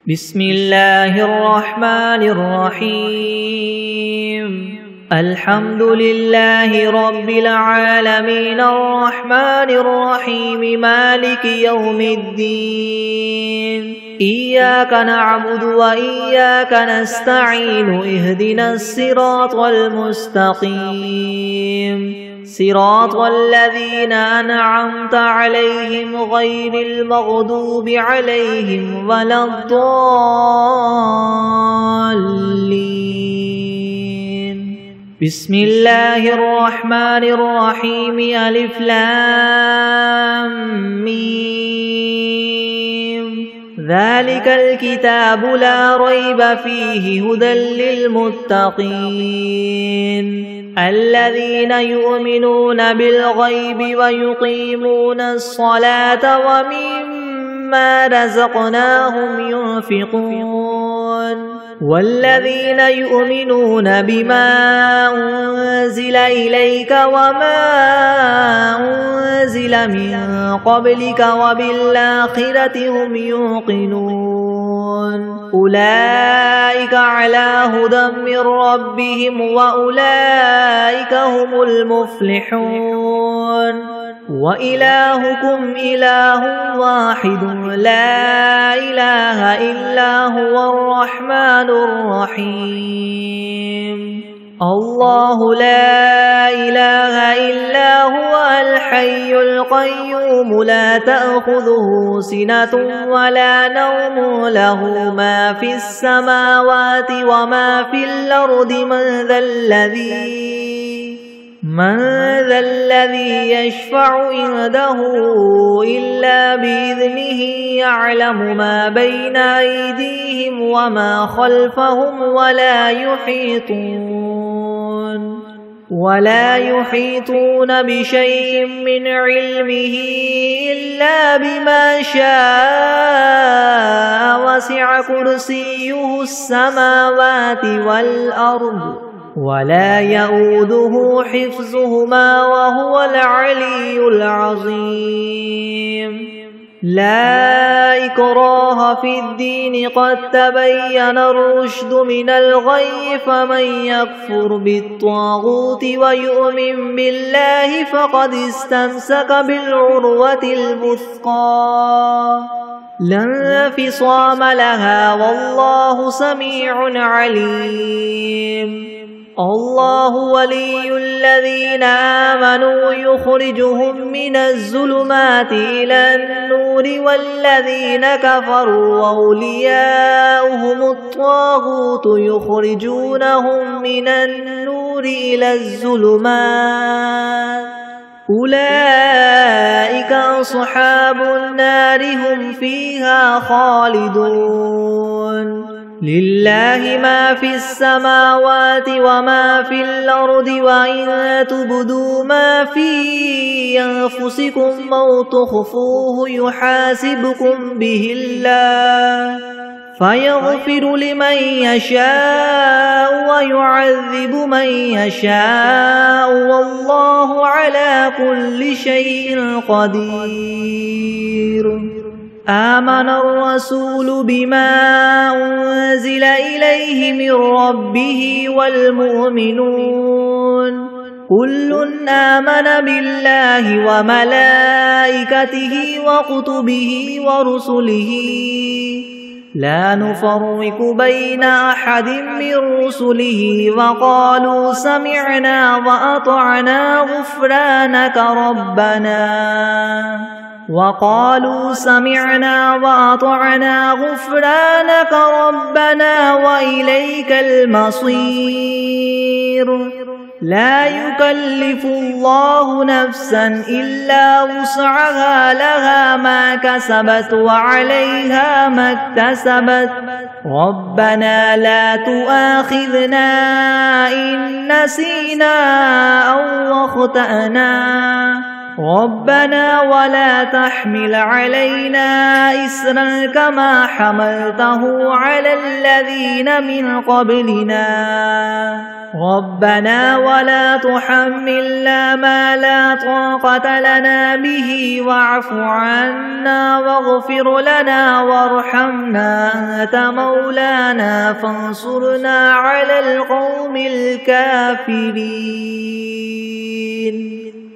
बिस्मिल्लाहिर्रहमानिर्रहीम। अल्हम्दुलिल्लाहि रब्बिल आलमीन अर्रहमानिर्रहीम मालिकि यौमिद्दीन। इय्याका नअबुदु व इय्याका नस्तईन इहदिनस सिरातल मुस्तकीम सिरातल लज़ीना अनअमत अलैहिम गैरिल मग़दूबि अलैहिम वलद्दाल्लीन। बिस्मिल्लाहिर्रहमानिर्रहीम। अलिफ लाम मीम। ज़ालिकल किताबु ला रैब फ़ीहि हुदल लिलमुत्तक़ीन अल्लज़ीना युमिनूना बिलग़ैबि व युक़ीमूना अस्सलाता व मिम्मा रज़क़नाहुम युन्फ़िक़ून वल्लज़ीना युमिनूना बिमा उन्ज़िल इलैक व मा उन्ज़िल मिन क़ब्लिक व बिल-आख़िरति हुम युक़िनून उलाइका अला हुदम मिन रब्बिहिम व उलाइका हुमुल मुफ़्लिहून। व इलाहुकुम इलाहुन वाहिदुन ला इलाहा इल्ला हुवर रहमानुर रहीम। अल्लाहु ला इलाहा इल्ला हुवल हय्युल क़य्यूम ला तअख़ुज़ुहु सिनतुन व ला नौमुन लहु मा फ़िस समावाति व मा फ़िल अर्दि मन ज़ल्लज़ी यशफ़अु इंदहु इल्ला बिइज़्निहि यअलमु मा बैन अयदीहिम व मा ख़ल्फ़हुम वला युहीतून बिशैइन मिन इल्मिहि इल्ला बिमा शाअ वसिअ कुर्सियुहु अस्समावाति वल अर्द वला यऊदुहु हिफ्ज़ुहुमा वहुवल अलियुल अज़ीम। ला इक्राहा फ़िद्दीन क़द तबय्यना अर्रुश्दु मिनल ग़य्यि फमन यकफ़ुर बित्ताग़ूति व यु'मिन बिल्लाहि फ़क़द इस्तमसक बिलउर्वतिल वुस्क़ा ला इंफ़िसाम लहा वल्लाहु समीउन अलीम। अल्लाहु वलियुल्लज़ीना आमनू युख़रिजुहुम मिनज़्ज़ुलुमाति इलन्नूरि वल्लज़ीना कफ़रू औलियाउहुमुत्ताग़ूतु युख़रिजूनहुम मिनन्नूरि इलज़्ज़ुलुमात उलाइका अस्हाबुन नारि हुम फ़ीहा ख़ालिदून। लिल्लाहि मा फ़िस समावाति व मा फ़िल अर्दि व इन तुब्दू मा फ़ी अन्फुसिकुम औ तुख़्फ़ूहु युहासिबकुम बिहिल्लाह फ़यग़फ़िरु लिमन यशाअ व युअज़्ज़िबु मन यशाअ वल्लाहु अला कुल्लि शैइन क़दीर। आमन अर्रसूलु बिमा उन्ज़िल इलैहि मिन रब्बिहि वल मुअ्मिनून कुल्लुन आमन बिल्लाहि व मलाइकतिहि व कुतुबिहि व रुसुलिहि ला नुफ़र्रिक़ु बैन अहदिन मिन रुसुलिहि व क़ालू समिअना व अतअना ग़ुफ़्रानक रब्बना वक़ालू समिअना व अतअना ग़ुफ़्रानक रब्बना व इलैकल मसीर। ला युकल्लिफ़ुल्लाहु नफ़्सन इल्ला वुस्अहा लहा मा कसबत व अलैहा मक्तसबत रब्बना ला तुआख़िज़ना इन नसीना औ अख़्तअना रब्बना वला तहमिल अलैना इस्रन कमा हमलतहु अलल्लज़ीना मिन क़ब्लिना ربنا ولا تحملنا ما لا طاقة لنا به واعف عنا واغفر لنا وارحمنا أنت مولانا فانصرنا على القوم الكافرين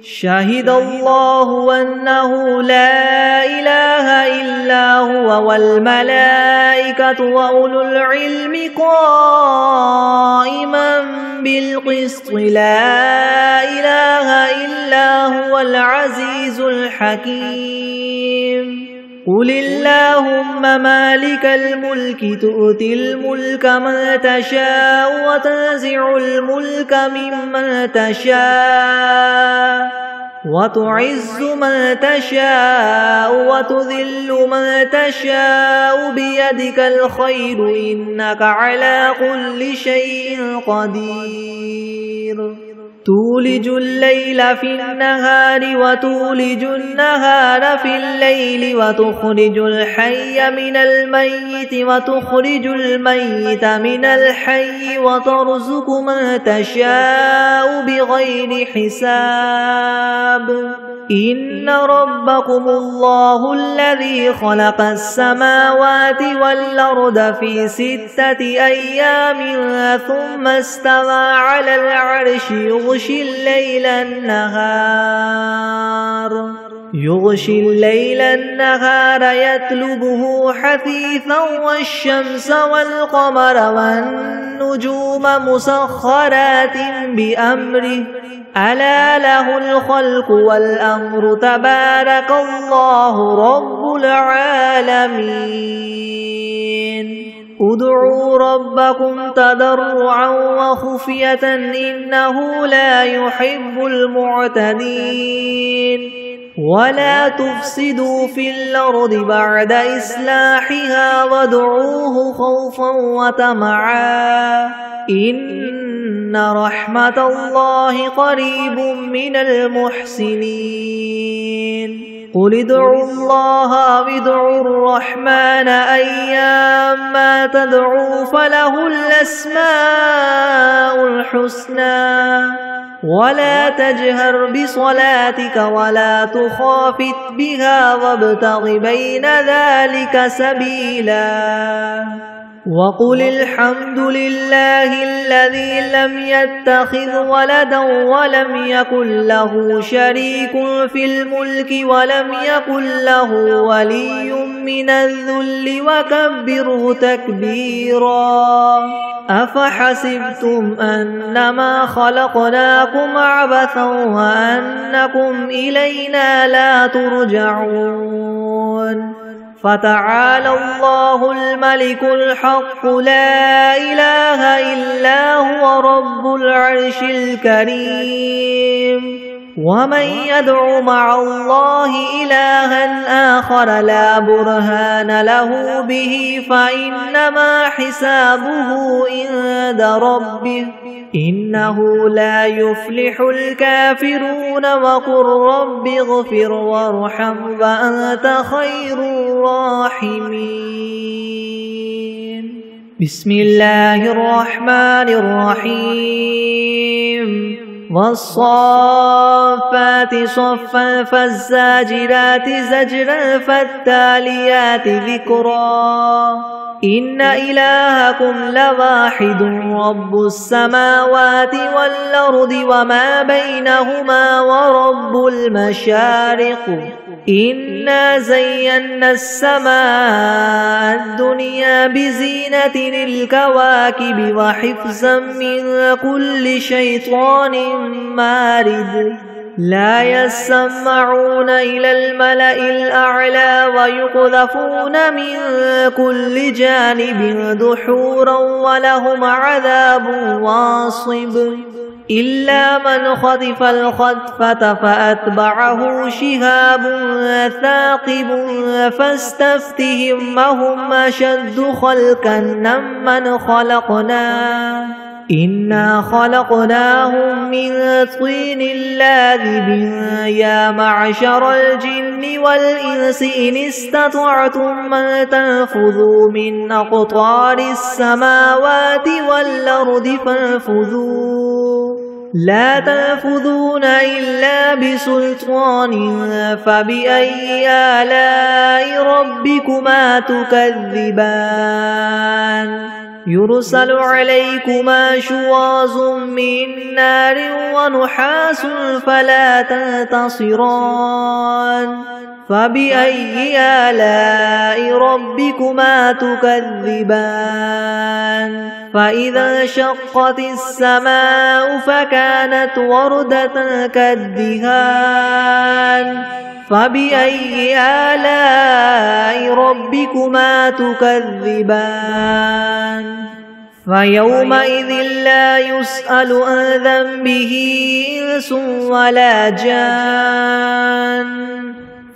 شهد الله أنه لا إله إلا هو والملائكة وأولو العلم قائما بالقسط لا إله إلا هو العزيز الحكيم قل اللهم مالك الملك تؤتي الملك من تشاء وتنزع الملك ممن تشاء وتعز من تشاء وتذل من تشاء بيدك الخير إنك على كل شيء قدير تولج الليل في النهار وتولج النهار في الليل وتخرج الحي من الميت وتخرج الميت من الحي وترزق من تشاء بغير حساب إن ربكم الله الذي خلق السماوات والأرض في 6 أيام ثم استوى على العرش يغشي الليل النهار يطلبه حثيثا والشمس والقمر والنجوم مسخرات بأمره ألا له الخلق والأمر تبارك الله رب العالمين ادعوا ربكم تضرعا وخفية إنه لا يحب المعتدين ولا تفسدوا في الأرض بعد إصلاحها وادعوه خوفا وطمعا إن رحمة الله قريب من المحسنين قل ادعوا الله أو ادعوا الرحمن أيما تدعوا فله الأسماء الحسنى ولا تجهر بصلاتك ولا تخافت بها وابتغ بين ذلك سبيلا وقل الحمد لله الذي لم يتخذ ولدا ولم يكن له شريك في الملك ولم يكن له ولي من الذل وكبره تكبيرا أفحسبتم أنما خلقناكم عبثا وأنكم إلينا لا ترجعون فتعالى الله الملك الحق لا إله إلا هو رب العرش الكريم ومن يدع مع الله إلها آخر لا برهان له به فإنما حسابه عند ربه إنه لا يفلح الكافرون وقل رب اغفر وارحم وأنت خير الراحمين بسم الله الرحمن الرحيم والصافات صفا فالزاجرات زجرا فالتاليات ذكرا إن إلهكم لواحد رب السماوات والأرض وما بينهما ورب المشارق إنا زينا السماء الدنيا بزينة الكواكب وحفظا من كل شيطان مارد لا يسمعون إلى الملأ الأعلى ويقذفون من كل جانب دحورا ولهم عذاب واصب إلا من خطف الخطفة فأتبعه شهاب ثاقب فاستفتهم هم أشد خلقا ممن خلقنا إنا خلقناهم من طين لازب يا معشر الجن والإنس إن استطعتم أن تنفذوا من أقطار السماوات والأرض فانفذوا لا تنفذون إلا بسلطان فبأي آلاء ربكما تكذبان يرسل عليكما شواظ من نار ونحاس فلا تنتصران فبأي آلاء ربكما تكذبان فإذا انشقت السماء فكانت وردة كالدهان فبأي آلاء ربكما تكذبان فيومئذ لا يسأل عن ذنبه إنس ولا جان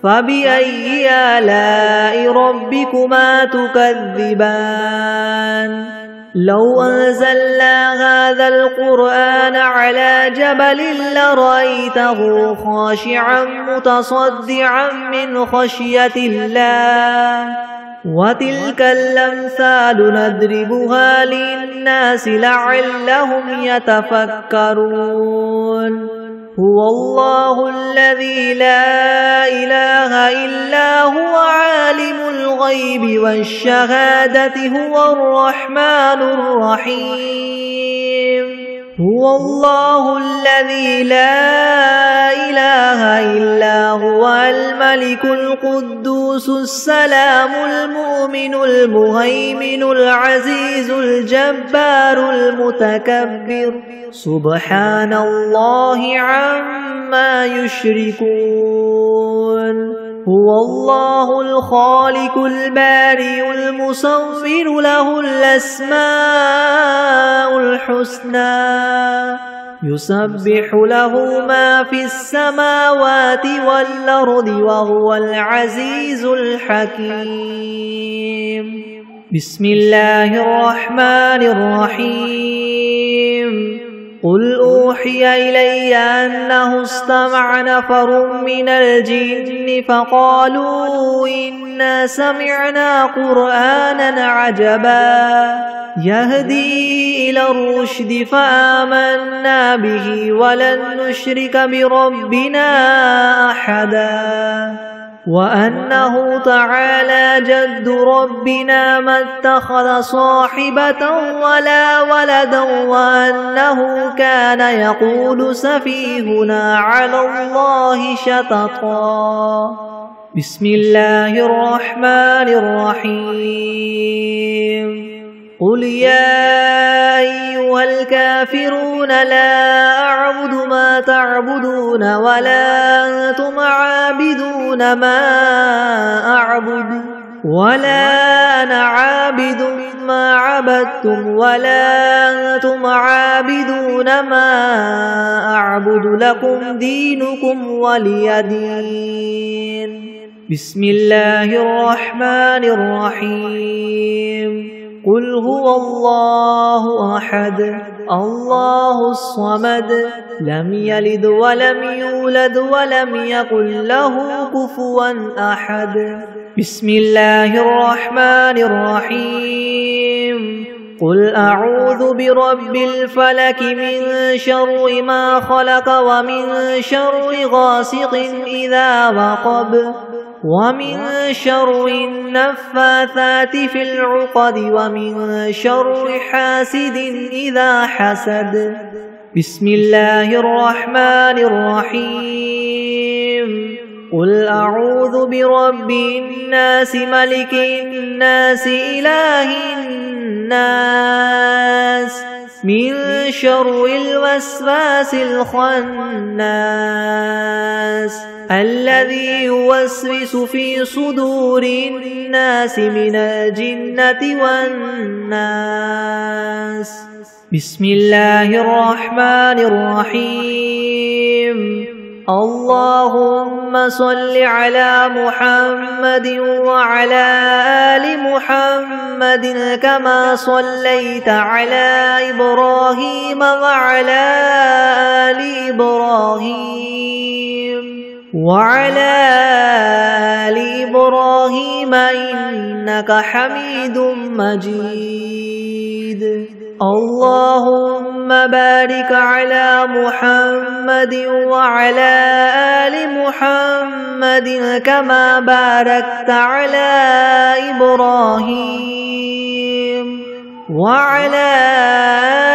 فبأي آلاء ربكما تكذبان لو أنزلنا هذا القرآن على جبل لرأيته خاشعا متصدعا من خشية الله وتلك الأمثال نضربها للناس لعلهم يتفكرون هو الله الذي لا إله إلا هو عالم الغيب والشهادة هو الرحمن الرحيم هو الله الذي لا إله إلا هو الملك القدوس السلام المؤمن المهيمن العزيز الجبار المتكبر سبحان الله عما يشركون هو الله الخالق البارئ المصور له الأسماء الحسنى يسبح له ما في السماوات والأرض وهو العزيز الحكيم بسم الله الرحمن الرحيم قل أوحي إلي أنه استمع نفر من الجن فقالوا إنا سمعنا قرآنا عجبا يهدي إلى الرشد فآمنا به ولن نشرك بربنا أحدا وأنه تعالى جد ربنا ما اتخذ صاحبة ولا ولدا وأنه كان يقول سفيهنا على الله شططا بسم الله الرحمن الرحيم قل يا أيها الكافرون لا أعبد ما تعبدون ولا أنتم عابدون ما أعبد ولا أنا عابد ما عبدتم ولا أنتم عابدون ما أعبد لكم دينكم ولي دين بسم الله الرحمن الرحيم قل هو الله أحد الله الصمد لم يلد ولم يولد ولم يكن له كفوا أحد بسم الله الرحمن الرحيم قل أعوذ برب الفلك من شر ما خلق ومن شر غاسق إذا وقب ومن شر النفاثات في العقد ومن شر حاسد إذا حسد بسم الله الرحمن الرحيم قل أعوذ برب الناس ملك الناس إله الناس من شر الوسواس الخناس الذي يوسوس في صدور الناس من الجنة والناس بسم الله الرحمن الرحيم اللهم صل على محمد وعلى آل محمد كما صليت على إبراهيم وعلى آل إبراهيم إنك حميد مجيد. اللهم بارك على محمد وعلى آل محمد كما باركت على إبراهيم وعلى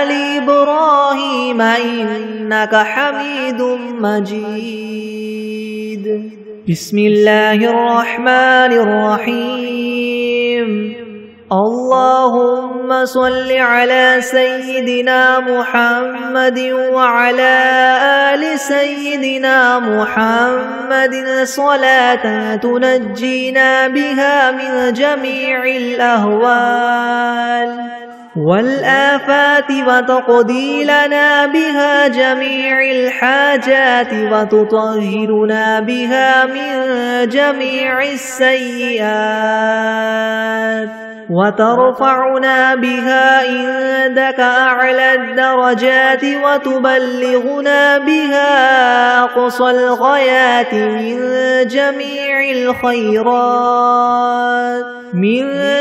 آل إبراهيم إنك حميد مجيد. بسم الله الرحمن الرحيم. اللهم صل على سيدنا محمد وعلى آل سيدنا محمد صلاة تنجينا بها من جميع الأهوال والآفات وتقضي لنا بها جميع الحاجات وتطهرنا بها من جميع السيئات وترفعنا بها عندك أعلى الدرجات وتبلغنا بها أقصى الغايات من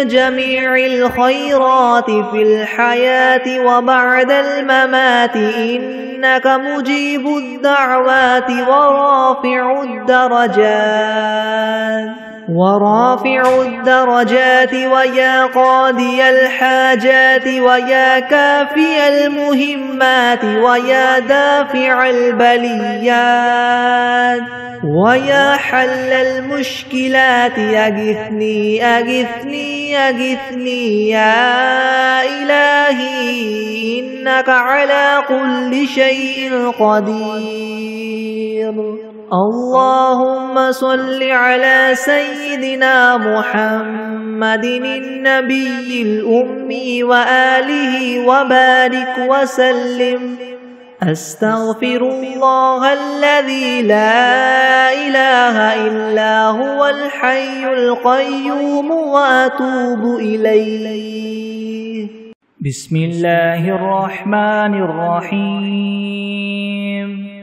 جميع الخيرات في الحياة وبعد الممات إنك مجيب الدعوات ورافع الدرجات ويا قاضي الحاجات ويا كافي المهمات ويا دافع البليات ويا حل المشكلات أغثني أغثني أغثني يا إلهي إنك على كل شيء قدير. اللهم صل على سيدنا محمد النبي الأمي وآله وبارك وسلم. أستغفر الله الذي لا إله إلا هو الحي القيوم وأتوب إليه. بسم الله الرحمن الرحيم.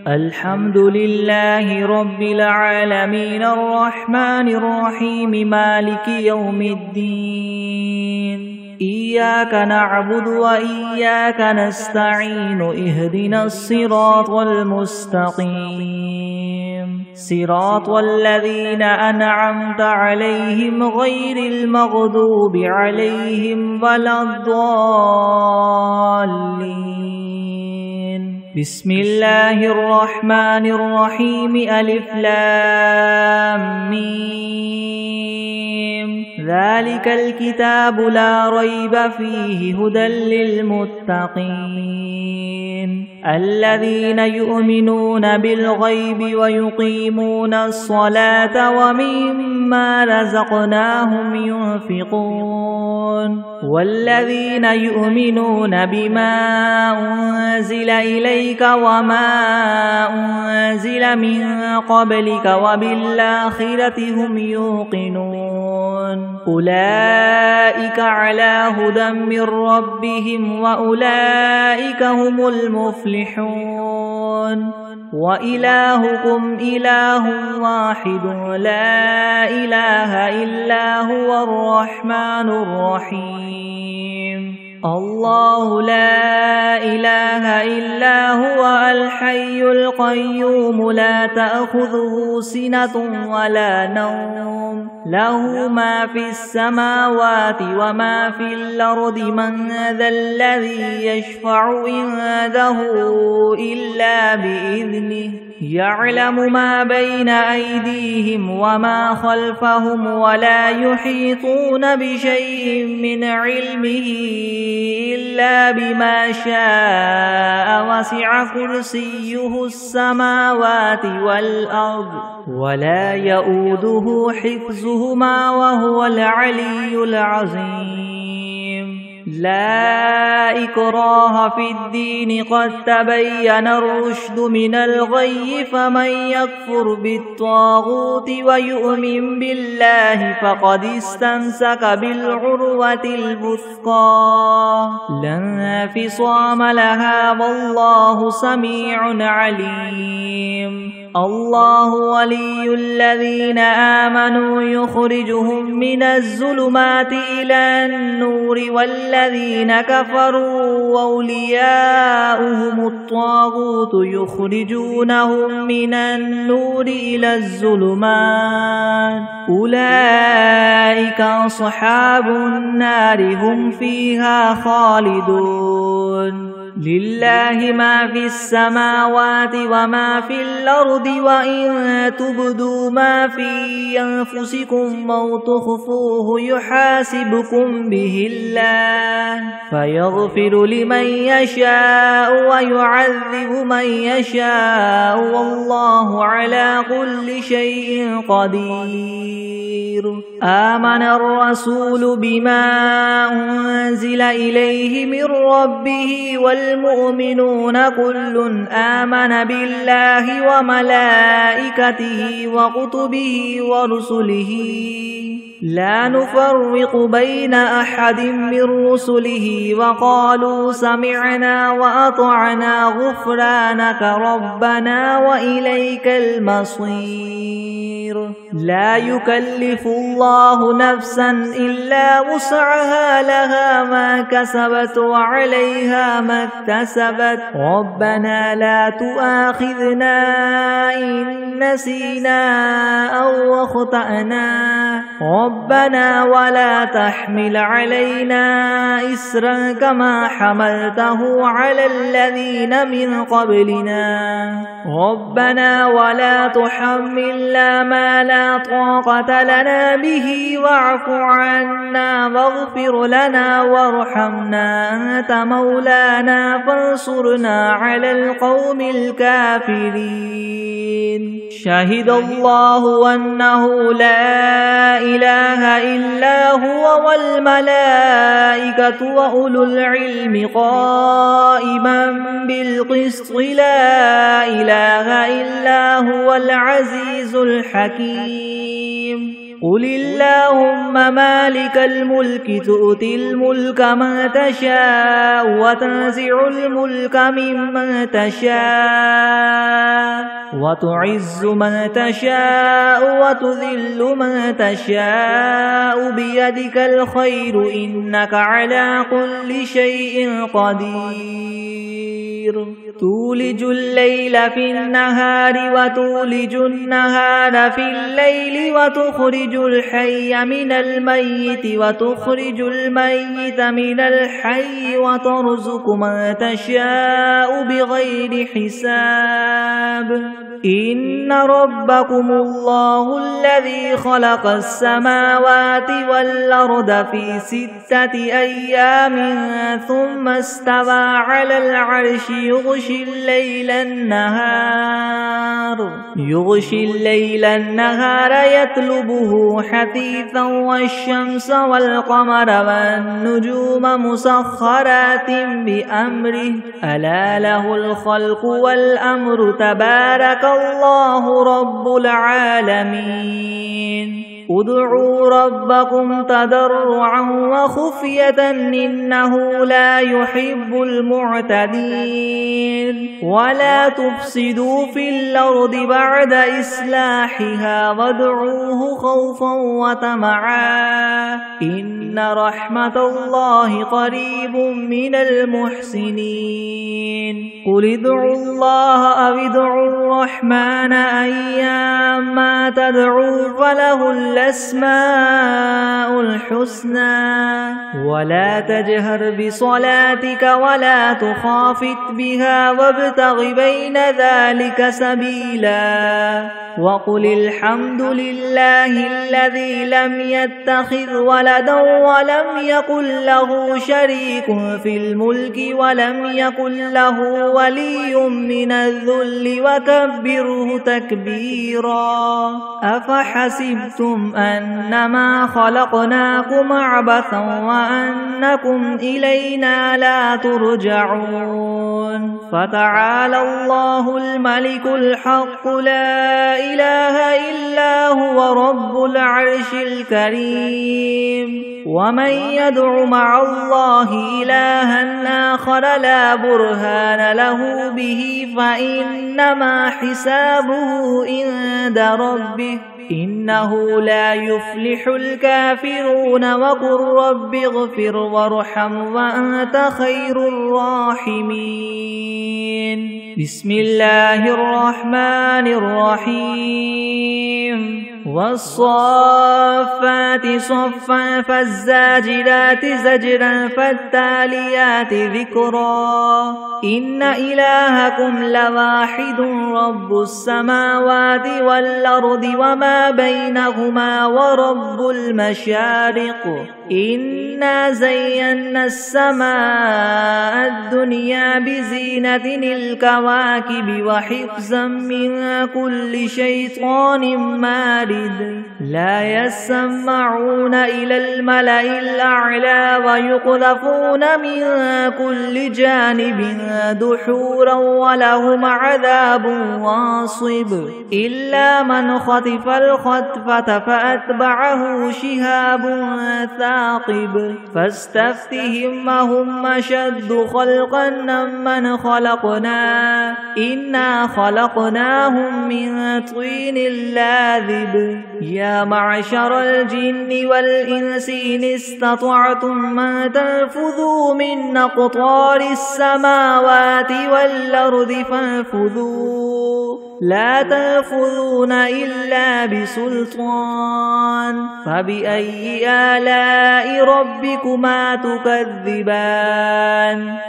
الحمد لله رب العالمين الرحمن الرحيم مالك يوم الدين. إياك نعبد وإياك نستعين اهدنا الصراط المستقيم صراط الذين أنعمت عليهم غير المغضوب عليهم ولا الضالين. بسم الله الرحمن الرحيم. ألف لام ميم. ذلك الكتاب لا ريب فيه هدى للمتقين الذين يؤمنون بالغيب ويقيمون الصلاة ومما رزقناهم ينفقون والذين يؤمنون بما أنزل إليك وما أنزل من قبلك وبالآخرة هم يوقنون أولئك على هدى من ربهم وأولئك هم المفلحون. وإلهكم إله واحد لا إله إلا هو الرحمن الرحيم. الله لا إله إلا هو الحي القيوم لا تأخذه سنة ولا نوم له ما في السماوات وما في الأرض من ذا الذي يشفع عنده إلا بإذنه يعلم ما بين أيديهم وما خلفهم ولا يحيطون بشيء من علمه إلا بما شاء وسع كرسيه السماوات والأرض ولا يؤوده حفظهما وهو العلي العظيم. لا إكراه في الدين قد تبين الرشد من الغي فمن يكفر بالطاغوت ويؤمن بالله فقد استمسك بالعروة الوثقى لا انفصام لها والله سميع عليم الله ولي الذين آمنوا يخرجهم من الظلمات إلى النور والذين كفروا أولياؤهم الطاغوت يخرجونهم من النور إلى الظلمات أولئك أصحاب النار هم فيها خالدون لله ما في السماوات وما في الأرض وإن تبدوا ما في أنفسكم أو تخفوه يحاسبكم به الله فيغفر لمن يشاء ويعذب من يشاء والله على كل شيء قدير آمن الرسول بما أنزل إليه من ربه والمؤمنون كل آمن بالله وملائكته وكتبه ورسله لا نفرق بين أحد من رسله وقالوا سمعنا وأطعنا غفرانك ربنا وإليك المصير لا يكلف الله نفسا إلا وسعها لها ما كسبت وعليها ما اكتسبت ربنا لا تؤاخذنا إن نسينا أو أخطأنا ربنا ولا تحمل علينا إسرا كما حملته على الذين من قبلنا ربنا ولا تحملنا ما لا طاقة لنا به واعف عنا واغفر لنا وارحمنا أنت مولانا فانصرنا على القوم الكافرين شهد الله أنه لا إله إلا هو والملائكة وأولو العلم قائما بالقسط لا إله إلا هو العزيز الحكيم قل اللهم مالك الملك تؤتي الملك من تشاء وتنزع الملك ممن تشاء وتعز من تشاء وتذل من تشاء بيدك الخير إنك على كل شيء قدير تولج الليل في النهار وتولج النهار في الليل وتخرج الحي من الميت وتخرج الميت من الحي وترزق من تشاء بغير حساب إن ربكم الله الذي خلق السماوات والأرض في 6 أيام ثم استوى على العرش يغشي الليل النهار يطلبه حثيثا والشمس والقمر والنجوم مسخرات بأمره ألا له الخلق والأمر تبارك الله رب العالمين ادعوا ربكم تضرعا وخفية إنه لا يحب المعتدين ولا تفسدوا في الأرض بعد إصلاحها وادعوه خوفا وطمعا إن رحمة الله قريب من المحسنين قل ادعوا الله أو ادعوا الرحمن أيما تدعوا فله الأسماء الحسنى ولا تجهر بصلاتك ولا تخافت بها وابتغ بين ذلك سبيلا وقل الحمد لله الذي لم يتخذ ولدا ولم يكن له شريك في الملك ولم يكن له ولي من الذل وكبره تكبيرا أفحسبتم أنما خلقناكم عبثا وأنكم إلينا لا ترجعون فتعالى الله الملك الحق لا إله إلا هو رب العرش الكريم ومن يدع مع الله إلها آخر لا برهان له به فإنما حسابه عند ربه إنه لا يفلح الكافرون وقل رب اغفر وارحم وأنت خير الراحمين بسم الله الرحمن الرحيم والصافات صفا فالزاجرات زجرا فالتاليات ذكرا إن إلهكم لواحد رب السماوات والأرض وما بينهما ورب المشارق إنا زينا السماء الدنيا بزينة الكواكب وحفظا من كل شيطان مارد لا يسمعون إلى الملأ الأعلى ويقذفون من كل جانب دحورا ولهم عذاب واصب إلا من خطف الخطفة فأتبعه شهاب ثاقب فاستفتهم أهم أشد خلقا ممن خلقنا إنا خلقناهم من طين لاذب يا معشر الجن والإنس إن استطعتم أن تنفذوا من أقطار السماوات والأرض فانفذوا لا تنفذون إلا بسلطان فبأي آلاء ربكما تكذبان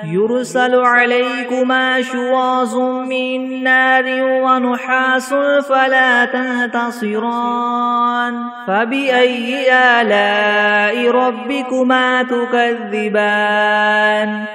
يرسل عليكما شواظ من نار ونحاس فلا تنتصران فبأي آلاء ربكما تكذبان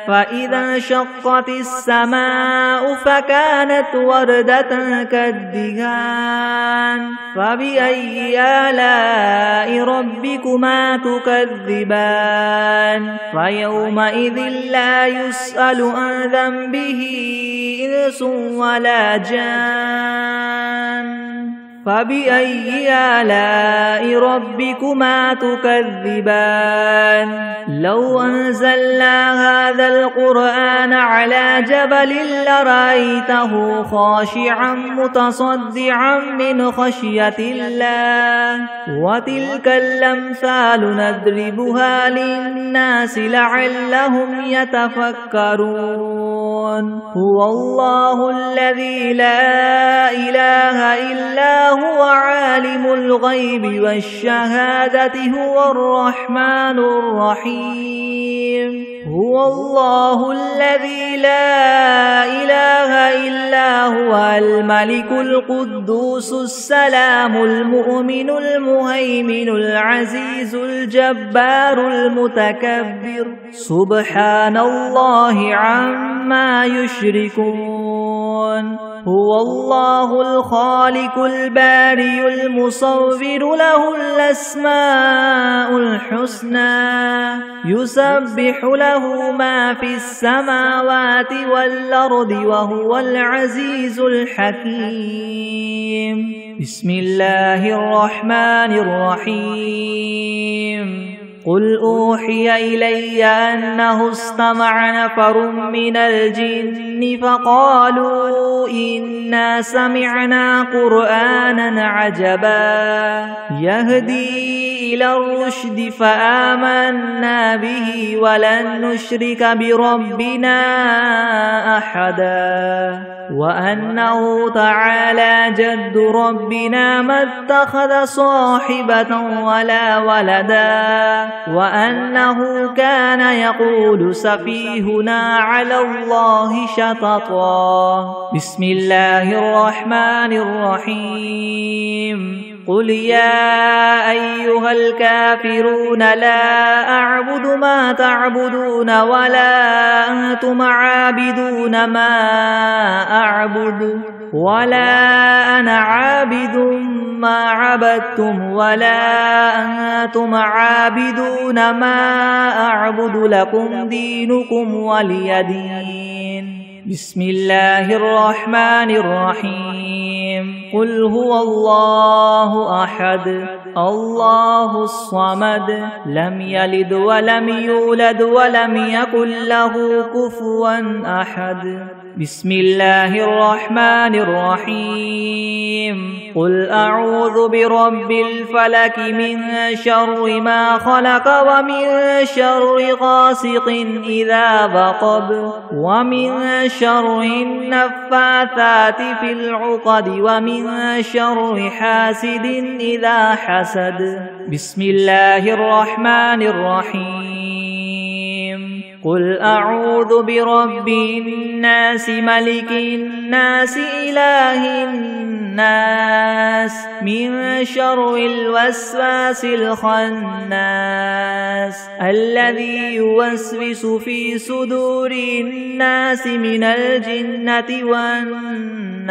فإذا انشقت السماء فكانت وردة كالدهان فبأي آلاء ربكما تكذبان فيومئذ لا يسأل عن ذنبه إنس ولا جان فبأي آلاء ربكما تكذبان لو أنزلنا هذا القرآن على جبل لرأيته خاشعا متصدعا من خشية الله وتلك الأمثال نضربها للناس لعلهم يتفكرون هو الله الذي لا إله إلا هو عالم الغيب والشهادة هو الرحمن الرحيم هو الله الذي لا إله إلا هو الملك القدوس السلام المؤمن المهيمن العزيز الجبار المتكبر سبحان الله عما يشركون هو الله الخالق البارئ المصور له الأسماء الحسنى يسبح له ما في السماوات والأرض وهو العزيز الحكيم بسم الله الرحمن الرحيم قل أوحي إلي أنه استمع نفر من الجن فقالوا إنا سمعنا قرآنا عجبا يهدي إلى الرشد فآمنا به ولن نشرك بربنا أحدا وأنه تعالى جد ربنا ما اتخذ صاحبة ولا ولدا وأنه كان يقول سفيهنا على الله شططا. بسم الله الرحمن الرحيم. قل يا أيها الكافرون لا أعبد ما تعبدون ولا أنتم عابدون ما أعبد ولا أنا عابد ما عبدتم ولا أنتم عابدون ما أعبد لكم دينكم ولي دين. بسم الله الرحمن الرحيم. قل هو الله أحد الله الصمد لم يلد ولم يولد ولم يكن له كفوا أحد. بسم الله الرحمن الرحيم. قل أعوذ برب الفلك من شر ما خلق ومن شر غاسق إذا وقب ومن شر النفاثات في العقد ومن شر حاسد إذا حسد. بسم الله الرحمن الرحيم. قل أعوذ برب الناس ملك الناس إله الناس من شر الوسواس الخناس الذي يوسوس في صدور الناس من الجنة والناس.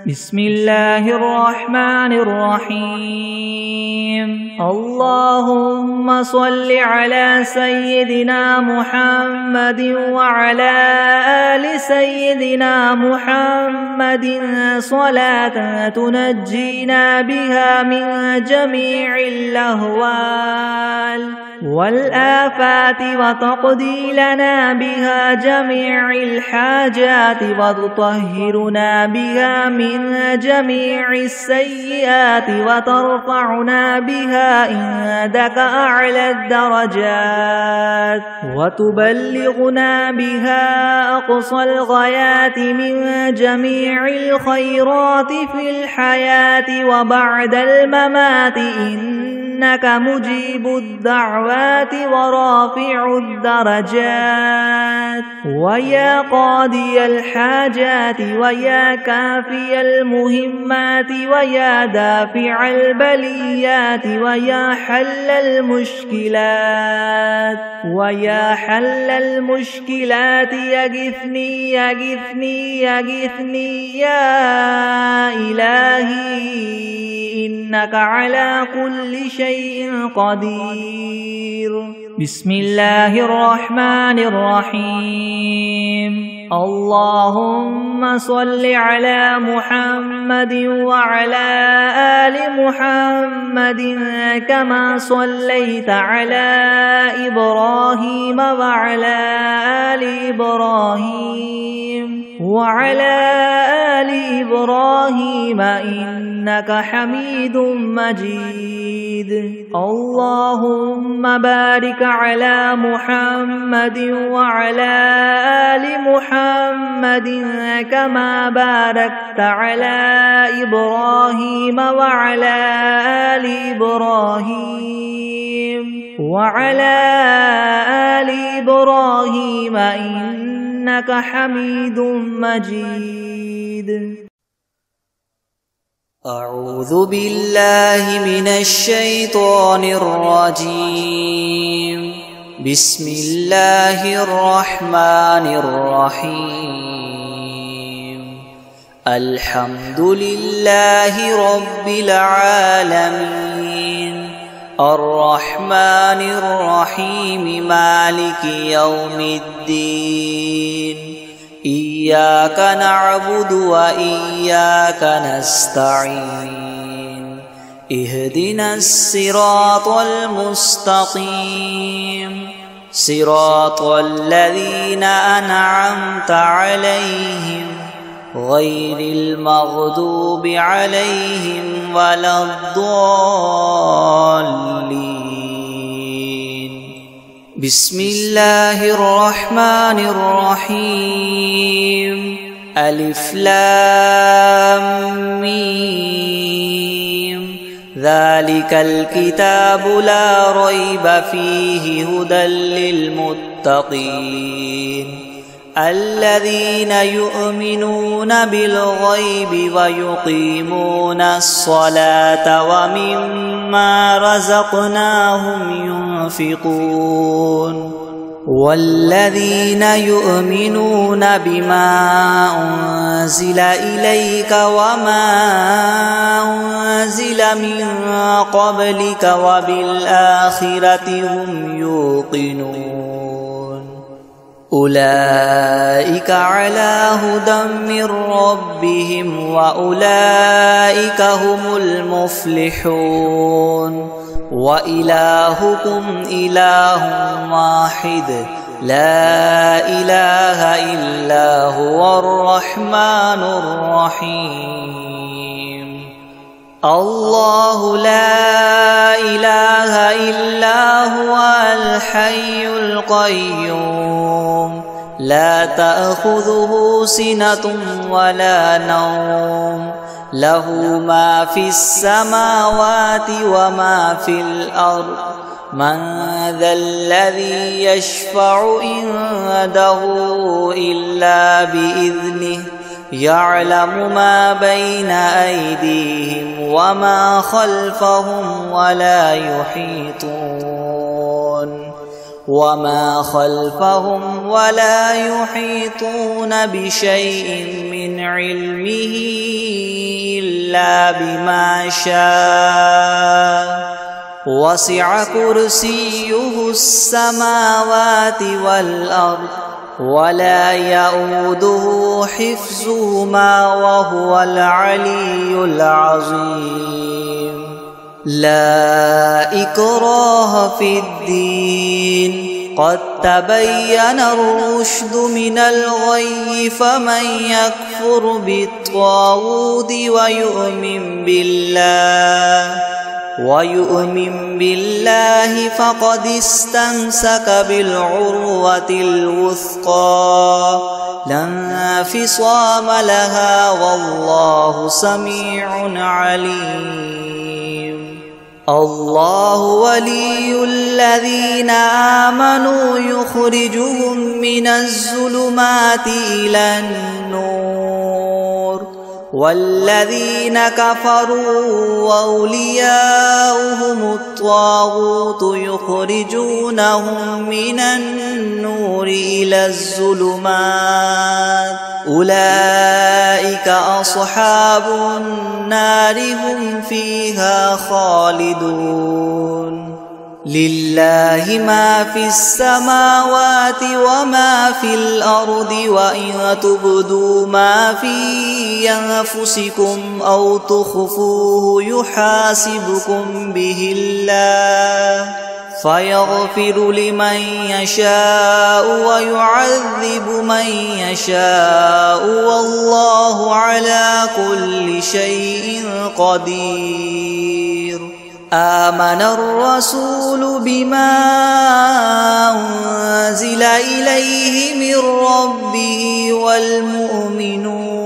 بسم الله الرحمن الرحيم. اللهم صل على سيدنا محمد وعلى آل سيدنا محمد صلاة تنجينا بها من جميع الأهوال والآفات وتقضي لنا بها جميع الحاجات وتطهرنا بها من جميع السيئات وترفعنا بها عندك أعلى الدرجات وتبلغنا بها أقصى الغايات من جميع الخيرات في الحياة وبعد الممات إنك مجيب الدعوات ورافع الدرجات ويا قاضي الحاجات ويا كافي المهمات ويا دافع البليات ويا حل المشكلات ويا حل المشكلات يغثني يغثني يغثني يا إلهي إنك على كل شيء قدير. بسم الله الرحمن الرحيم. اللهم صل على محمد وعلى آل محمد كما صليت على إبراهيم وعلى آل إبراهيم وعلى آل إبراهيم إنك حميد مجيد. اللهم بارك على محمد وعلى آل محمد كما باركت على إبراهيم وعلى آل إبراهيم وعلى آل إبراهيم إنك حميد مجيد. أعوذ بالله من الشيطان الرجيم. بسم الله الرحمن الرحيم. الحمد لله رب العالمين الرحمن الرحيم مالك يوم الدين إياك نعبد وإياك نستعين اهدنا الصراط المستقيم صراط الذين أنعمت عليهم غير المغضوب عليهم ولا الضالين. بسم الله الرحمن الرحيم. ألف لام ميم. ذلك الكتاب لا ريب فيه هدى للمتقين الذين يؤمنون بالغيب ويقيمون الصلاة ومما رزقناهم ينفقون والذين يؤمنون بما أنزل إليك وما أنزل من قبلك وبالآخرة هم يوقنون أولئك على هدى من ربهم وأولئك هم المفلحون. وإلهكم إله واحد لا إله إلا هو الرحمن الرحيم. الله لا إله إلا هو الحي القيوم لا تأخذه سنة ولا نوم له ما في السماوات وما في الأرض من ذا الذي يشفع عنده إلا بإذنه يعلم ما بين أيديهم وما خلفهم ولا يحيطون بشيء من علمه إلا بما شاء وسع كرسيه السماوات والأرض ولا يؤوده حفظهما وهو العلي العظيم. لا إكراه في الدين قد تبين الرشد من الغي فمن يكفر بالطاغوت ويؤمن بالله فقد استمسك بالعروة الوثقى لا انفصام لها والله سميع عليم. الله ولي الذين آمنوا يخرجهم من الظلمات إلى النور والذين كفروا وأولياؤهم الطاغوت يخرجونهم من النور إلى الظلمات أولئك أصحاب النار هم فيها خالدون. لله ما في السماوات وما في الأرض وإن تبدوا ما في أنفسكم أو تخفوه يحاسبكم به الله فيغفر لمن يشاء ويعذب من يشاء والله على كل شيء قدير. آمن الرسول بما أنزل إليه من ربه والمؤمنون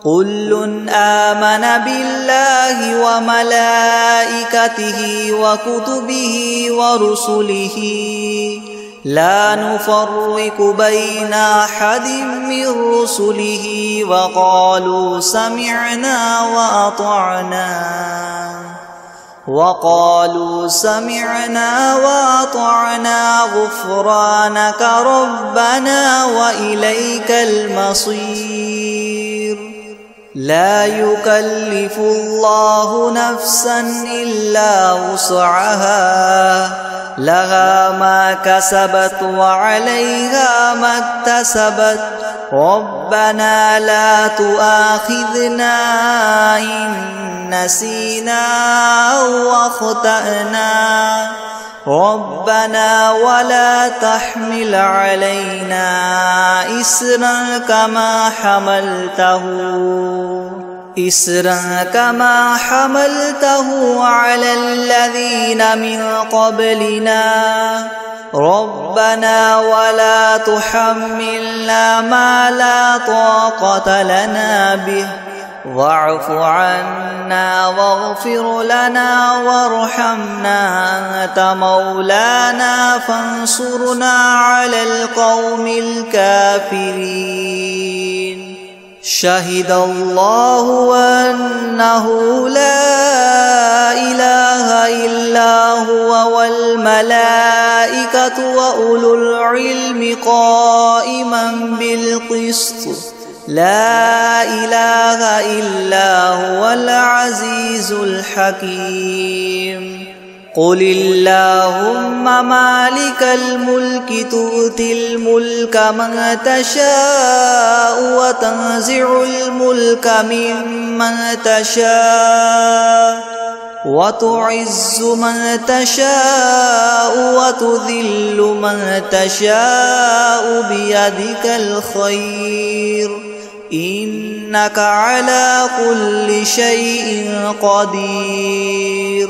كل آمن بالله وملائكته وكتبه ورسله لا نفرق بين أحد من رسله وقالوا سمعنا وأطعنا غفرانك ربنا وإليك المصير. لا يكلف الله نفسا إلا وسعها لها ما كسبت وعليها ما اكتسبت ربنا لا تؤاخذنا إن نسينا أو أخطأنا ربنا ولا تحمل علينا إسرا كما حملته على الذين من قبلنا ربنا ولا تحملنا ما لا طاقة لنا به واعف عنا واغفر لنا وارحمنا أنت مولانا فانصرنا على القوم الكافرين شهد الله أنه لا إله إلا هو والملائكة وأولو العلم قائما بالقسط لا إله إلا هو العزيز الحكيم قل اللهم مالك الملك تؤتي الملك من تشاء وتنزع الملك ممن تشاء وتعز من تشاء وتذل من تشاء بيدك الخير إنك على كل شيء قدير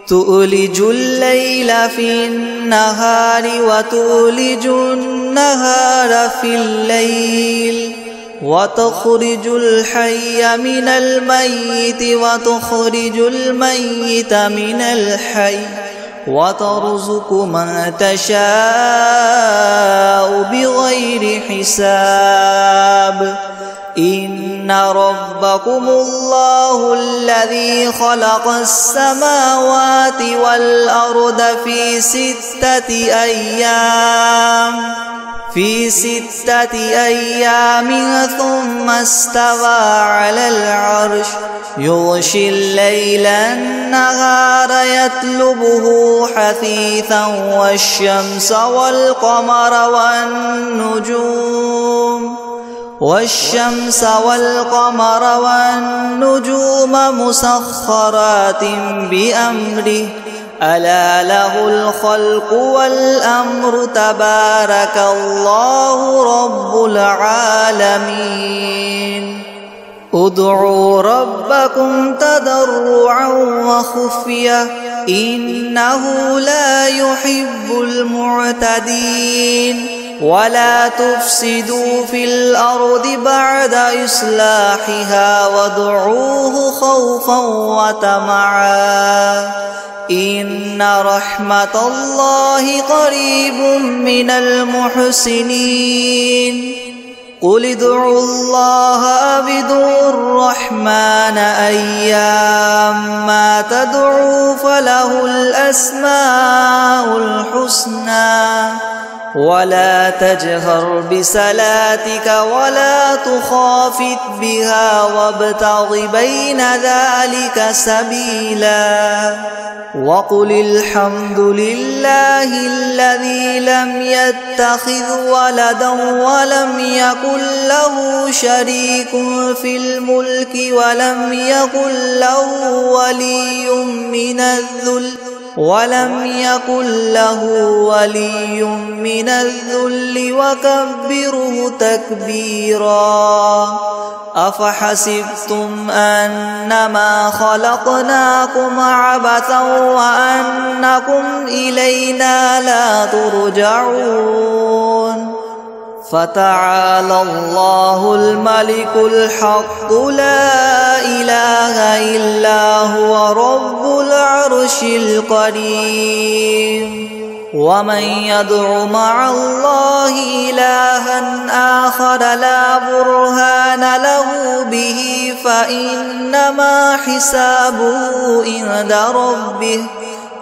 تؤلج الليل في النهار وتؤلج النهار في الليل وتخرج الحي من الميت وتخرج الميت من الحي وترزق من تشاء بغير حساب إن ربكم الله الذي خلق السماوات والأرض في 6 أيام ثم استوى على العرش يغشي الليل النهار يطلبه حثيثا والشمس والقمر والنجوم مسخرات بأمره ألا له الخلق والأمر تبارك الله رب العالمين ادعوا ربكم تضرعا وخفية إنه لا يحب المعتدين ولا تفسدوا في الأرض بعد إصلاحها وادعوه خوفا وطمعا إن رحمة الله قريب من المحسنين قل ادعوا الله أو ادعوا الرحمن أيما تدعوا فله الأسماء الحسنى ولا تجهر بصلاتك ولا تخافت بها وابتغ بين ذلك سبيلا وقل الحمد لله الذي لم يتخذ ولدا ولم يكن له شريك في الملك ولم يكن له ولي من الذل وكبره تكبيرا أفحسبتم أنما خلقناكم عبثا وأنكم إلينا لا ترجعون فتعالى الله الملك الحق لا إله إلا هو رب العرش الكريم ومن يدع مع الله إلها آخر لا برهان له به فإنما حسابه عند ربه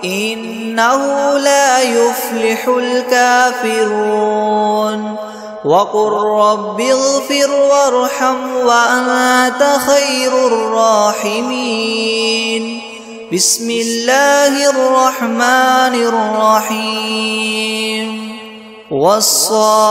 إنه لا يفلح الكافرون وقل رب اغفر وارحم وأنت خير الراحمين بسم الله الرحمن الرحيم والصافات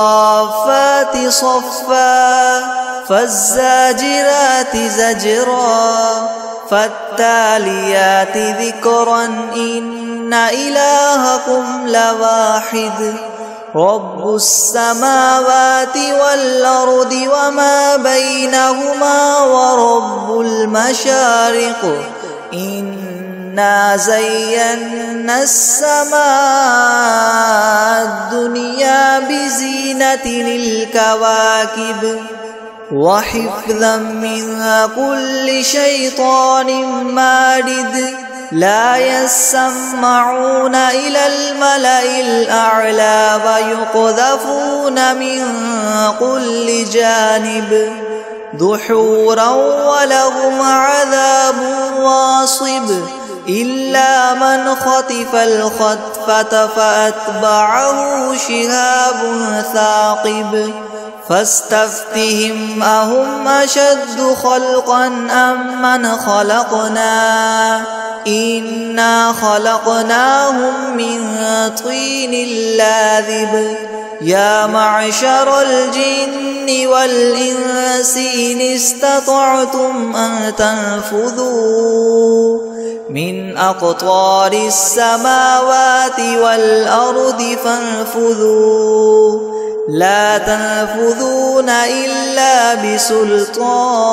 صفا فالزاجرات زجرا فالتاليات ذكرا إن إن إلهكم لواحد رب السماوات والأرض وما بينهما ورب المشارق إنا زينا السماء الدنيا بزينة الكواكب وحفظا من كل شيطان مارد لا يسمعون إلى الملأ الأعلى ويقذفون من كل جانب دحورا ولهم عذاب واصب إلا من خطف الخطفة فأتبعه شهاب ثاقب فاستفتهم أهم أشد خلقا أم من خلقنا إنا خلقناهم من طين لاذب يا معشر الجن والإنس إن استطعتم أن تنفذوا من أقطار السماوات والأرض فانفذوا لا تنفذون إلا بسلطان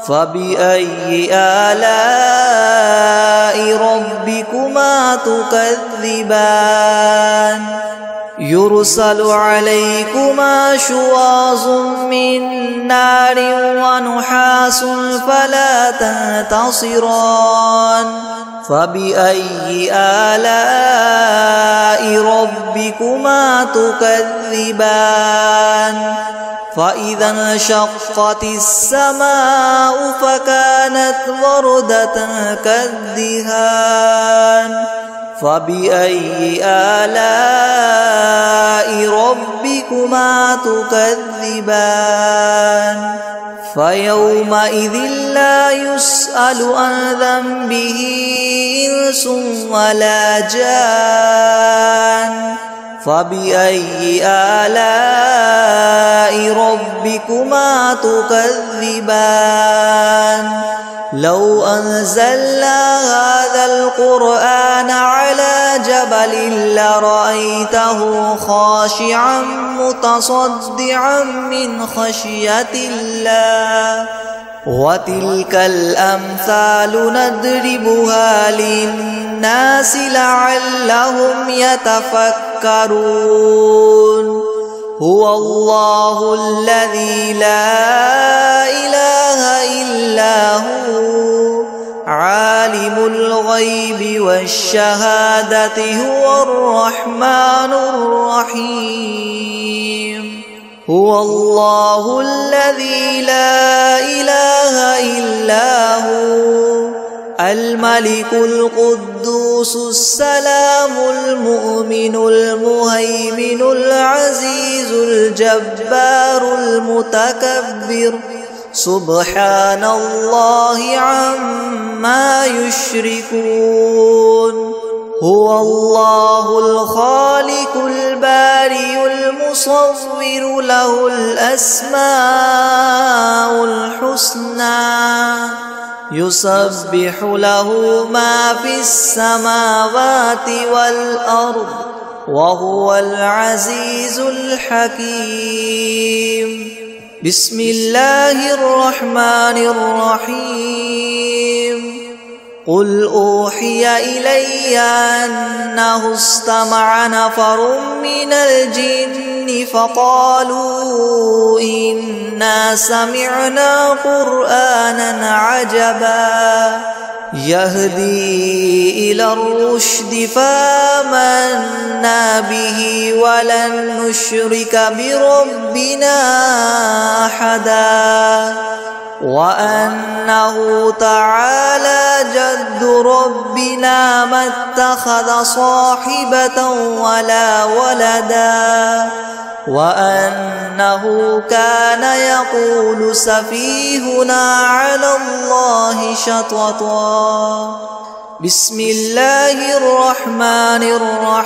فبأي آلاء ربكما تكذبان يرسل عليكما شواظ من نار ونحاس فلا تنتصران فبأي آلاء ربكما تكذبان فإذا انشقت السماء فكانت وردة كالدهان فبأي آلاء ربكما تكذبان فيومئذ لا يسأل عن ذنبه إنس ولا جان فبأي آلاء ربكما تكذبان لو أنزلنا هذا القرآن على جبل لرأيته خاشعا متصدعا من خشية الله وتلك الأمثال نضربها للناس لعلهم يتفكرون هو الله الذي لا إله إلا هو عالم الغيب والشهادة هو الرحمن الرحيم هو الله الذي لا إله إلا هو الملك القدوس السلام المؤمن المهيمن العزيز الجبار المتكبر سبحان الله عما يشركون هو الله الخالق البارئ المصور له الأسماء الحسنى يسبح له ما في السماوات والأرض وهو العزيز الحكيم بسم الله الرحمن الرحيم قل أوحي إلي أنه استمع نفر من الجن فقالوا إنا سمعنا قرآنا عجبا يهدي إلى الرشد فآمنا به ولن نشرك بربنا أحدا وأنه تعالى جد ربنا ما اتخذ صاحبة ولا ولدا وأنه كان يقول سفيهنا على الله شططا بسم الله الرحمن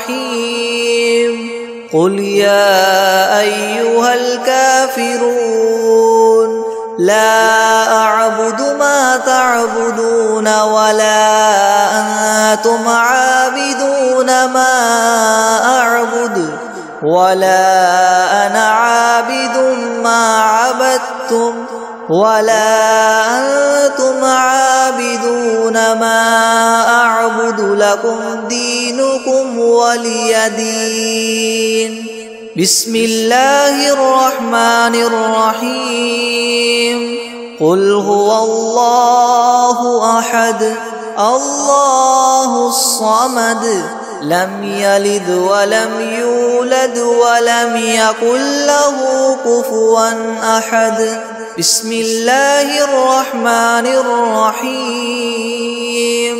الرحيم قل يا أيها الكافرون لا أعبد ما تعبدون ولا أنتم عابدون ما أعبد ولا أنا عابد ما عبدتم ولا أنتم عابدون ما أعبد لكم دينكم ولي دين. بسم الله الرحمن الرحيم. قل هو الله أحد الله الصمد لم يلد ولم يولد ولم يكن له كفوا أحد. بسم الله الرحمن الرحيم.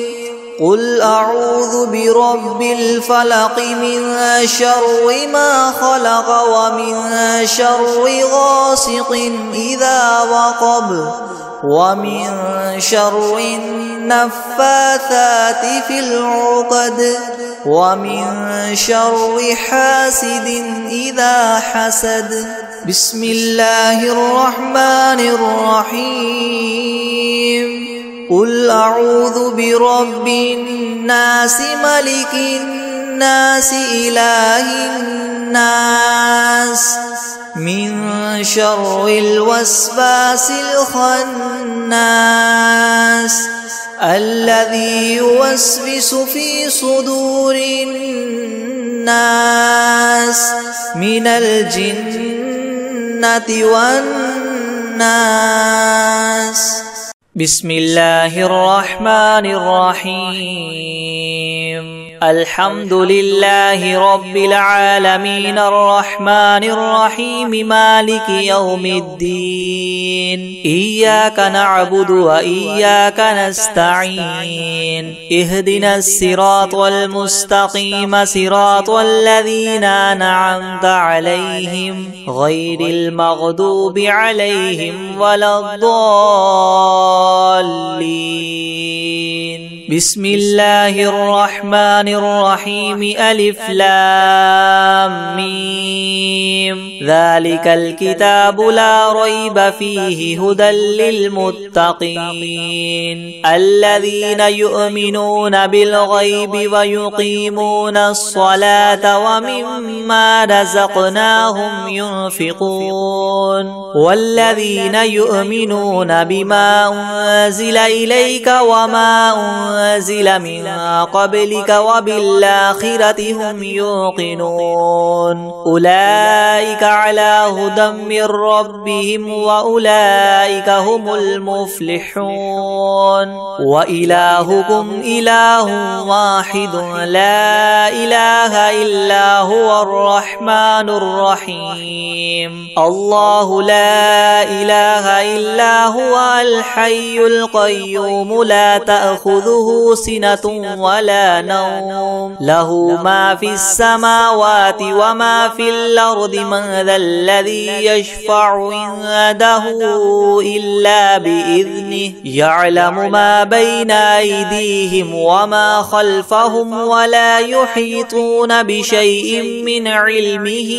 قل أعوذ برب الفلق من شر ما خلق ومن شر غاسق إذا وقب ومن شر النفاثات في العقد ومن شر حاسد إذا حسد. بسم الله الرحمن الرحيم. قل أعوذ برب الناس ملك الناس إله الناس من شر الوسواس الخناس الذي يوسوس في صدور الناس من الجنة والناس. بسم الله الرحمن الرحيم. الحمد لله رب العالمين الرحمن الرحيم مالك يوم الدين. إياك نعبد وإياك نستعين. اهدنا الصراط المستقيم صراط الذين أنعمت عليهم غير المغضوب عليهم ولا الضالين. بسم الله الرحمن الرحيم. ألف لام ميم. ذلك الكتاب لا ريب فيه هدى للمتقين الذين يؤمنون بالغيب ويقيمون الصلاة ومما رزقناهم ينفقون والذين يؤمنون بما أنزل إليك وما أنزل من قبلك وبالآخرة هم يوقنون. أولئك على هدى من ربهم وأولئك هم المفلحون. وإلهكم إله واحد لا إله إلا هو الرحمن الرحيم. الله لا إله إلا هو الحي القيوم لا تأخذه سنة ولا نوم له ما في السماوات وما في الأرض. من ذا الذي يشفع عنده إلا بإذنه يعلم ما بين أيديهم وما خلفهم ولا يحيطون بشيء من علمه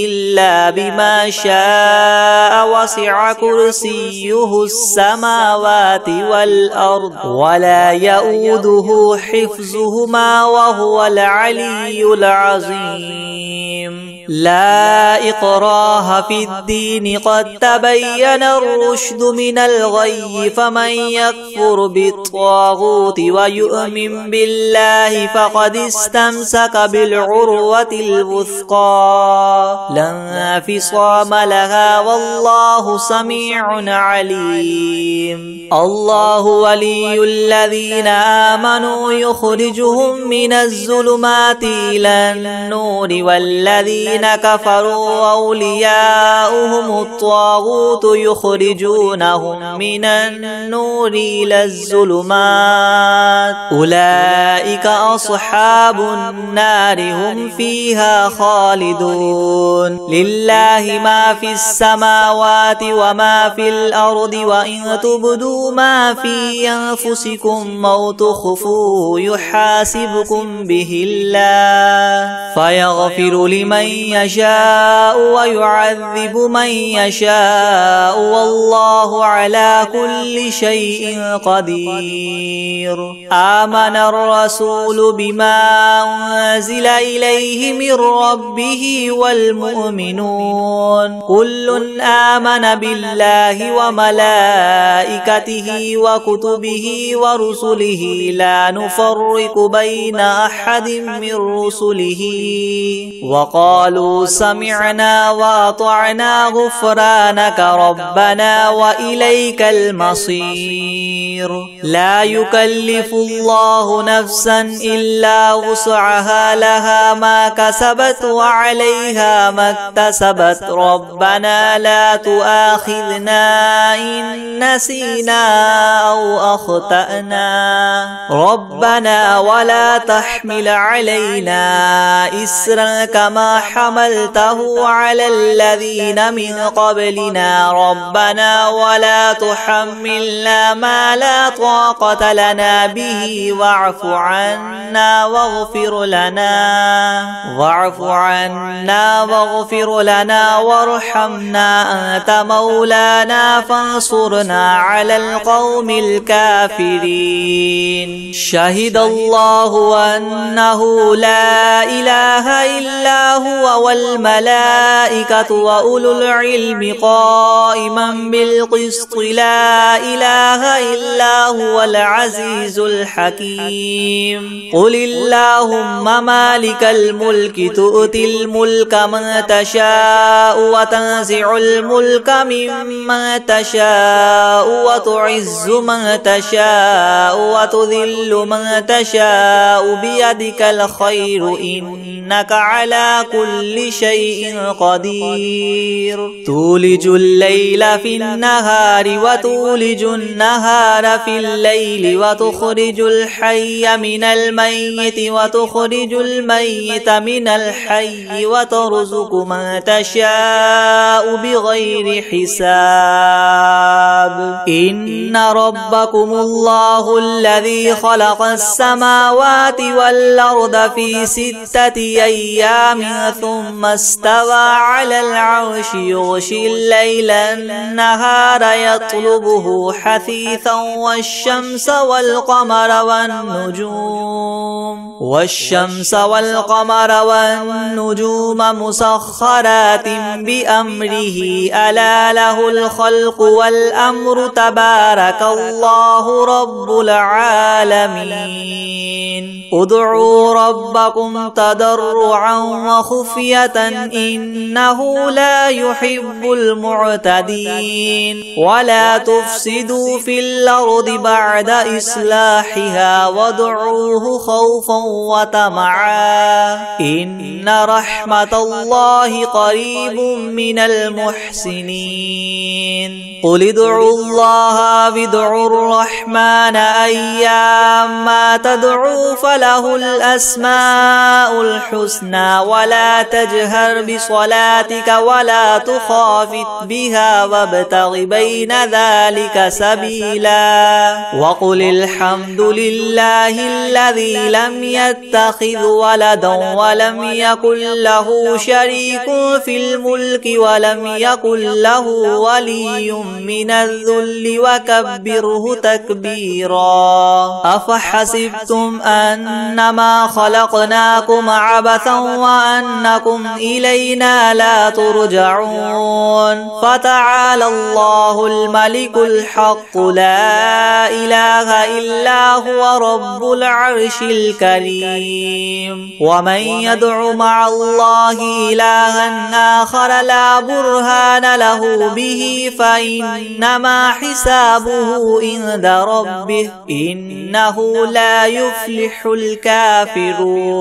إلا بما شاء. وسع كرسيه السماوات والأرض ولا يؤوده حفظهما وهو العلي العظيم. لا إكراه في الدين قد تبين الرشد من الغي. فمن يكفر بالطاغوت ويؤمن بالله فقد استمسك بالعروة الوثقى لا انفصام لها والله سميع عليم. الله ولي الذين آمنوا يخرجهم من الظلمات إلى النور والذين كفروا أولياؤهم الطاغوت يخرجونهم من النور إلى الظلمات. أولئك أصحاب النار هم فيها خالدون. لله ما في السماوات وما في الأرض وإن تبدوا ما في أنفسكم أو تخفوه يحاسبكم به الله فيغفر لمن يشاء ويعذب من يشاء والله على كل شيء قدير. آمن الرسول بما أنزل إليه من ربه والمؤمنون كل آمن بالله وملائكته وكتبه ورسله لا نفرق بين أحد من رسله وقالوا سمعنا وأطعنا غفرانك ربنا وإليك المصير. لا يكلف الله نفسا إلا وسعها لها ما كسبت وعليها ما اكتسبت ربنا لا تؤاخذنا إن نسينا أو أخطأنا ربنا ولا تحمل علينا إسرا كما حملته على الذين من قبلنا ربنا ولا تحملنا ما لا طاقة لنا به واعف عنا واغفر لنا وارحمنا أنت مولانا فانصرنا على القوم الكافرين. شهد الله أنه لا إله إلا هو والملائكة وأولو العلم قائما بالقسط لا إله إلا هو العزيز الحكيم. قل اللهم مالك الملك تؤتي الملك من تشاء وتنزع الملك ممن تشاء وتعز من تشاء وتذل من تشاء بيدك الخير إنك على كل شيء قدير. تولج الليل في النهار وتولج النهار في الليل وتخرج الحي من الميت وتخرج الميت من الحي وترزق من تشاء بغير حساب. إن ربكم الله الذي خلق السماوات والأرض في 6 أيام ثم استوى على العرش يغشي الليل النهار يطلبه حثيثا والشمس والقمر والنجوم مسخرات بأمره ألا له الخلق والأمر تبارك الله رب العالمين. ادعوا ربكم تضرعا وخفية إنه لا يحب المعتدين. ولا تفسدوا في الأرض بعد إصلاحها وادعوه خوفا وطمعا إن رحمة الله قريب من المحسنين. قل ادعوا الله وادعوا الرحمن أيما تدعوا فله الأسماء الحسنى ولا تجهر بصلاتك ولا تخافت بها وابتغ بين ذلك سبيلا. وقل الحمد لله الذي لم يتخذ ولدا ولم يكن له شريك في الملك ولم يكن له ولي من الذل وكبره تكبيرا. أفحسبتم أنما خلقناكم عبثا وأنكم إلينا لا ترجعون. فتعالى الله الملك الحق لا إله إلا هو رب العرش الكريم. ومن يدع مع الله إلها آخر لا برهان له به فإنما حسابه عند ربه إنه لا يفلح الكافرون.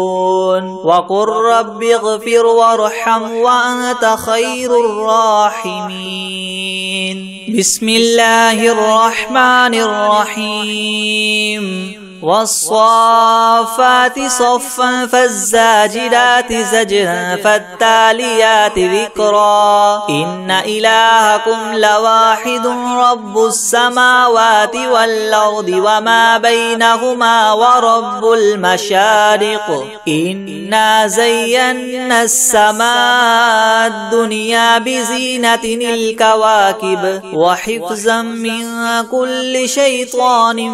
وقل رب اغفر وارحم وأنت خير الراحمين. بسم الله الرحمن الرحيم. والصافات صفا فالزاجرات زجرا فالتاليات ذكرا إن إلهكم لواحد رب السماوات والأرض وما بينهما ورب المشارق إنا زينا السماء الدنيا بزينة الكواكب وحفظا من كل شيطان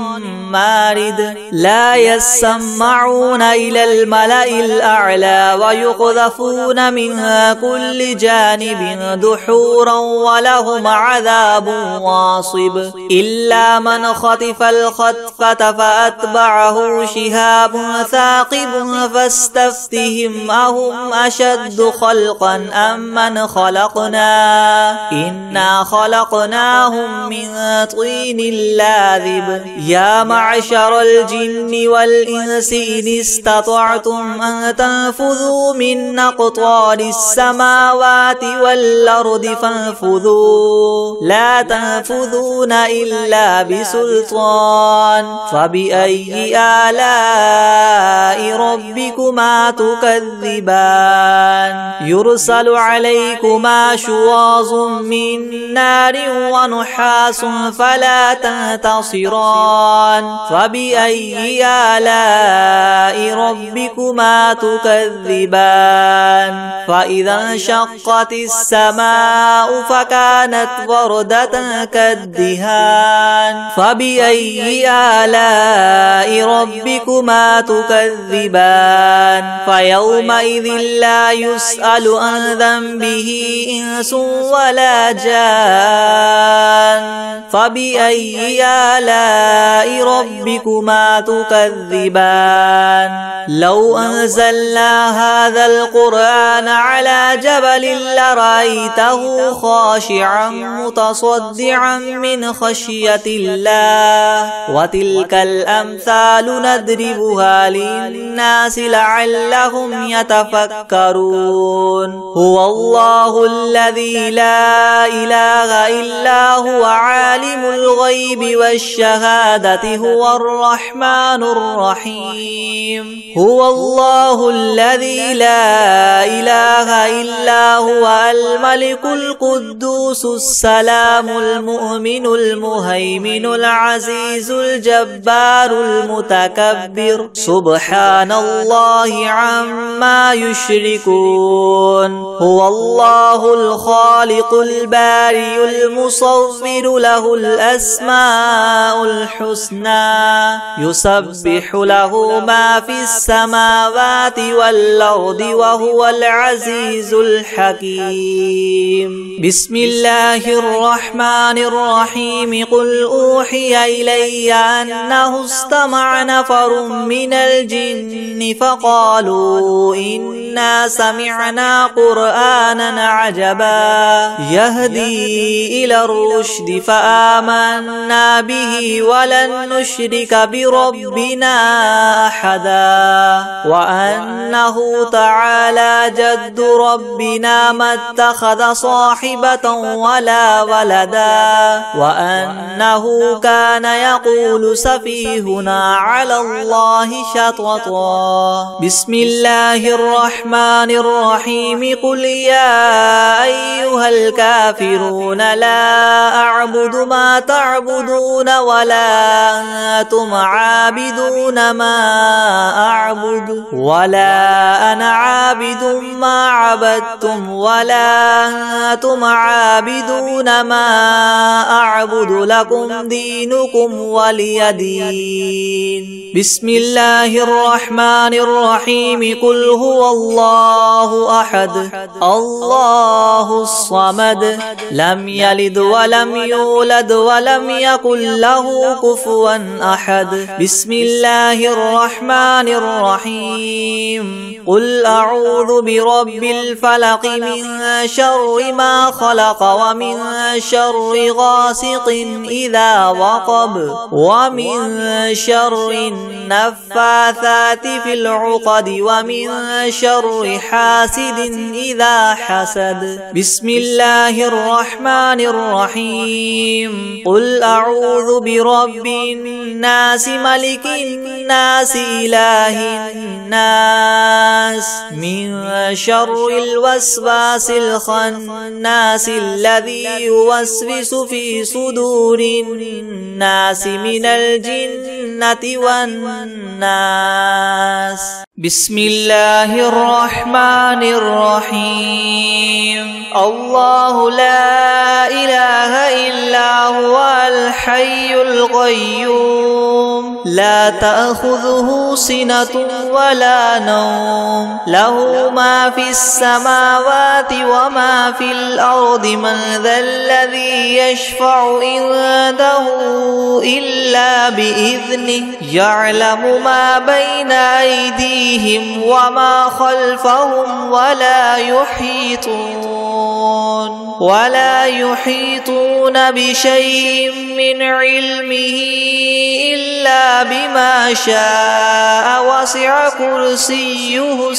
مارد لا يسمعون إلى الملأ الأعلى ويقذفون من كل جانب دحورا ولهم عذاب واصب إلا من خطف الخطفة فأتبعه شهاب ثاقب فاستفتهم أهم أشد خلقا أم من خلقنا إنا خلقناهم من طين لاذب يا معشر الجن والإنس إن استطعتم أن تنفذوا من أقطار السماوات والأرض فانفذوا لا تنفذون إلا بسلطان فبأي آلاء ربكما تكذبان يرسل عليكما شواظ من نار ونحاس فلا تنتصران فبأي آلاء ربكما تكذبان فإذا انشقت السماء فكانت وردة كالدهان فبأي آلاء ربكما تكذبان فيومئذ لا يسأل عن ذنبه إنس ولا جان فبأي آلاء ربكما تكذبان لو أنزلنا هذا القرآن على جبل لرأيته خاشعا متصدعا من خشية الله وتلك الأمثال نضربها للناس لعلهم يتفكرون هو الله الذي لا إله إلا هو عالم الغيب والشهادة هو الرحمن الرحيم هو الله الذي لا إله إلا هو الملك القدوس السلام المؤمن المهيمن العزيز الجبار المتكبر سبحان الله عما يشركون هو الله الخالق البارئ المصور له الأسماء الحسنى يسبح له ما في السماوات والأرض وهو العزيز الحكيم بسم الله الرحمن الرحيم قل أوحي إلي أنه استمع نفر من الجن فقالوا إنا سمعنا قرآنا عجبا يهدي إلى الرشد فآمنا به ولن نشرك بربنا أحدا وأنه تعالى جد ربنا ما اتخذ صاحبة ولا ولدا وأنه كان يقول سفيهنا على الله شططا بسم الله الرحمن الرحيم قل يا أيها الكافرون لا أعبد ما تعبدون ولا أنتم عابدون ما أعبد ولا أنا عابد ما عبدتم ولا أنتم عابدون ما أعبد لكم دينكم ولي دين بسم الله الرحمن الرحيم قل هو الله أحد الله الصمد لم يلد ولم يولد ولم يكن له كفوا أحد بسم الله الرحمن الرحيم قل أعوذ برب الفلق من شر شر ما خلق ومن شر غاسق إذا وقب ومن شر النفاثات في العقد ومن شر حاسد إذا حسد. بسم الله الرحمن الرحيم. قل أعوذ برب الناس ملك الناس إله الناس من شر الوسواس الخناس الذي يوسوس في صدور الناس من الجنة والناس. بسم الله الرحمن الرحيم. الله لا إله إلا هو الحي القيوم لا تأخذه سنة ولا نوم له ما في السماوات وما في الأرض من ذا الذي يشفع عنده إلا بإذنه يعلم ما بين أيديهم وما خلفهم ولا يحيطون بشيء من علمه إلا بما شاء وسع كرسيه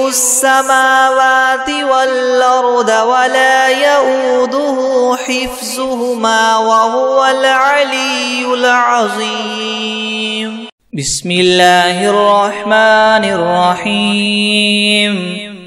السماوات والأرض ولا يؤوده حفظهما وهو العلي العظيم. بسم الله الرحمن الرحيم.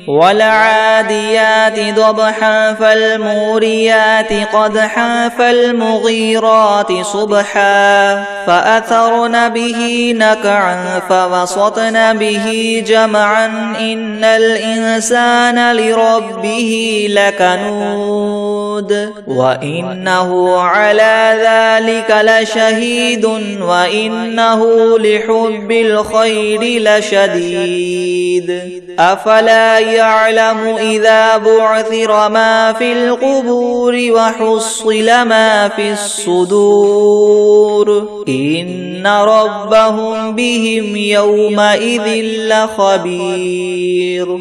والعاديات ضبحا فالموريات قدحا فالمغيرات صبحا فأثرن به نقعا فوسطن به جمعا إن الإنسان لربه لكنود وإنه على ذلك لشهيد وإنه لحب الخير لشديد. أفلا يعلم إذا بعثر ما في القبور وحصل ما في الصدور إن ربهم بهم يومئذ لخبير.